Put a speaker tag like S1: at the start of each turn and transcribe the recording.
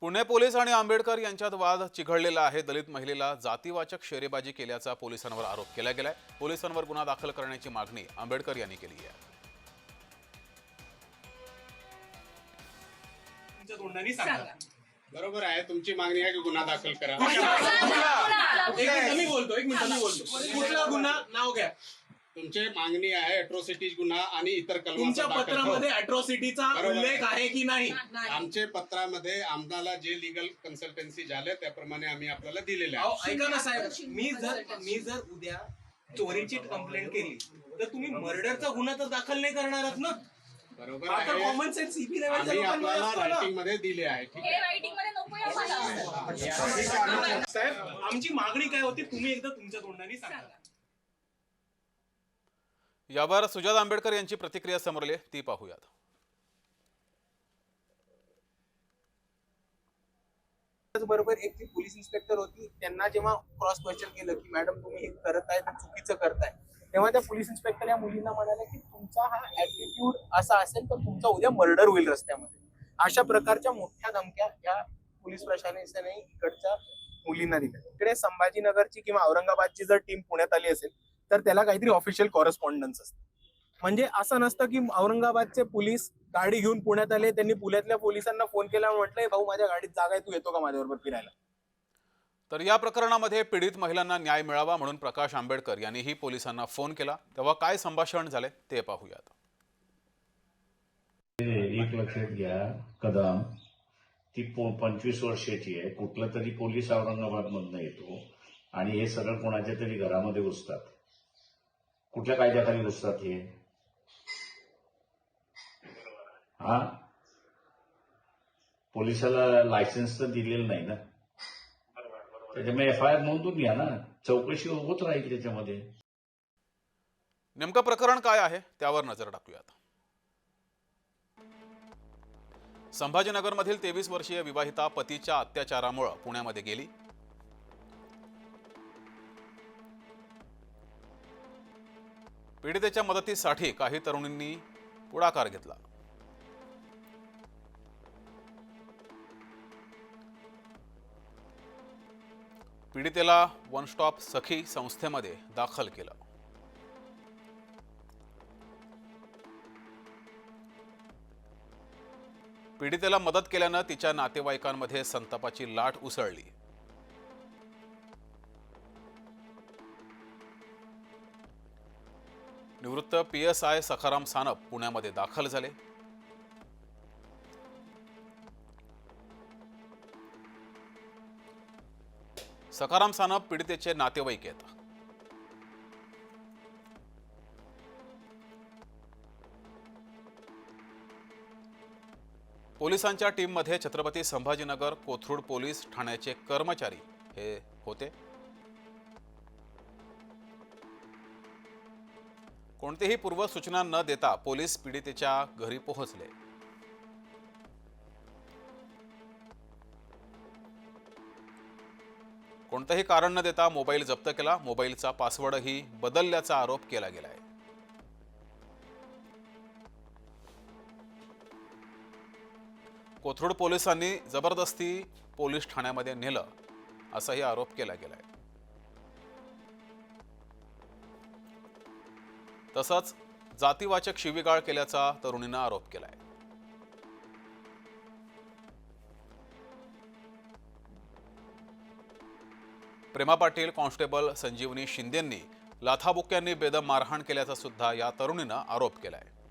S1: Pune police आणि आंबेडकर यांच्यात वाद चिघळलेला आहे। दलित महिलेला जातीवाचक शेरेबाजी केल्याचा पोलिसांवर आरोप केला गेलाय। पोलिसांवर गुन्हा दाखल करण्याची मागणी आंबेडकर यांनी केली आहे।
S2: तुमच्या तोंडाने सांगा।
S3: बरोबर आहे, तुमची मागणी आहे की गुन्हा दाखल करा।
S2: मी बोलतो, एक मिनिट मी बोलतो। कुठला गुन्हा नाव घ्या।
S3: तुमची मागणी आहे अॅट्रॉसिटीज गुन्हा आणि इतर कलमांचा
S2: तुमच्या
S3: दाखल
S2: पत्रामध्ये अॅट्रॉसिटीचा उल्लेख आहे की नाही?
S3: आमचे पत्रामध्ये आम्हाला जे लीगल कन्सल्टन्सी झाले त्याप्रमाणे आम्ही आपल्याला दिलेले
S2: अहो,
S3: आहे।
S2: ऐका ना साहेब, मी जर उद्या चोरीची कंप्लेंट केली तर तुम्ही मर्डरचा गुन्हा तर दाखल नाही करणार आहात ना?
S3: बरोबर
S2: आता
S3: आहे,
S2: कॉमन सेन्स सीबी लेवलच्या
S3: आम्ही
S2: लोकांमध्ये
S3: आपल्याला
S2: असतो ना।
S3: रायटिंग मध्ये दिले आहे। ठीक आहे
S4: रायटिंग मध्ये नको आम्हाला।
S2: साहेब, आमची मागणी काय होती तुम्ही एकदा तुमच्या तोंडाने सांगा।
S1: यावर सुजात आंबेडकर यांची प्रतिक्रिया समोर आली, ती पाहूयात।
S5: बरोबर एक जी पोलीस इन्स्पेक्टर होती, त्यांना जेव्हा क्रॉस क्वेश्चन केलं की मॅडम तुम्ही हे करताय तर चुकीचं करताय, तेव्हा त्या पोलीस इन्स्पेक्टर या मुलींना म्हणाले की तुमचा हा ऍटिट्यूड असा असेल तर तुमचा उद्या मर्डर होईल रस्त्यामध्ये। अशा प्रकारच्या मोठ्या धमक्या या पोलीस प्रशासनाने इकडच्या मुलींना दिल्या। इकडे संभाजीनगरची किंवा औरंगाबादची जर टीम पुण्यात आली असेल तर त्याला काहीतरी ऑफिशियल कॉरेस्पॉन्डन्स असतं। म्हणजे असं नसतं की औरंगाबादचे पोलीस गाडी घेऊन पुण्यात आले, त्यांनी पुण्यातल्या पोलिसांना फोन केला, म्हटलंय भाऊ माझ्या गाडीत जागा आहे, तू येतो का माझ्याबरोबर फिरायला।
S1: तर या प्रकरणामध्ये पीडित महिलांना न्याय मिळावा म्हणून प्रकाश आंबेडकर यांनीही पोलिसांना फोन केला, तेव्हा काय संभाषण झाले ते पाहूयात।
S6: एक लक्षात घ्या, कदम ती 25 वर्षाची आहे, कुठला तरी पोलीस औरंगाबाद मधनं येतो आणि हे सगळं कोणाच्या तरी घरामध्ये घुसतात। कुठल्या कायद्याखाली घुसतात हे? हा, पोलिसाला लायसन्स तर दिलेलं नाही ना, त्याच्यामुळे FIR नोंदवून घ्या ना, चौकशी होत राहील त्याच्यामध्ये।
S1: नेमकं प्रकरण काय आहे त्यावर नजर टाकूयात। संभाजीनगरमधील 23 वर्षीय विवाहिता पतीच्या अत्याचारामुळे पुण्यामध्ये गेली। पीडितेच्या मदतीसाठी काही तरुणींनी पुढाकार घेतला। पीडितेला वन स्टॉप सखी संस्थेमध्ये दाखल केलं। पीडितेला मदत केल्यानं तिच्या नातेवाईकांमध्ये संतापाची लाट उसळली। निवृत्त PSI सखाराम सानप पुण्यामध्ये दाखल झाले। सखाराम सानप पीडितेचे नातेवाईक आहेत। पोलिसांच्या टीममध्ये छत्रपती संभाजीनगर कोथरूड पोलीस ठाण्याचे कर्मचारी हे होते। कोणतीही पूर्वसूचना न देता पोलीस पीडितेच्या घरी पोहोचले। कोणतेही कारण न देता मोबाईल जप्त केला। मोबाईलचा पासवर्डही बदलल्याचा आरोप केला गेलाय। कोथरूड पोलिसांनी जबरदस्ती पोलीस ठाण्यामध्ये नेलं असाही आरोप केला गेलाय। तसंच जातीवाचक शिवीगाळ केल्याचा तरुणीनं आरोप केलाय। प्रेमा पाटील, कॉन्स्टेबल संजीवनी शिंदेंनी लाथाबुक्क्यांनी बेदम मारहाण केल्याचा सुद्धा या तरुणीनं आरोप केलाय।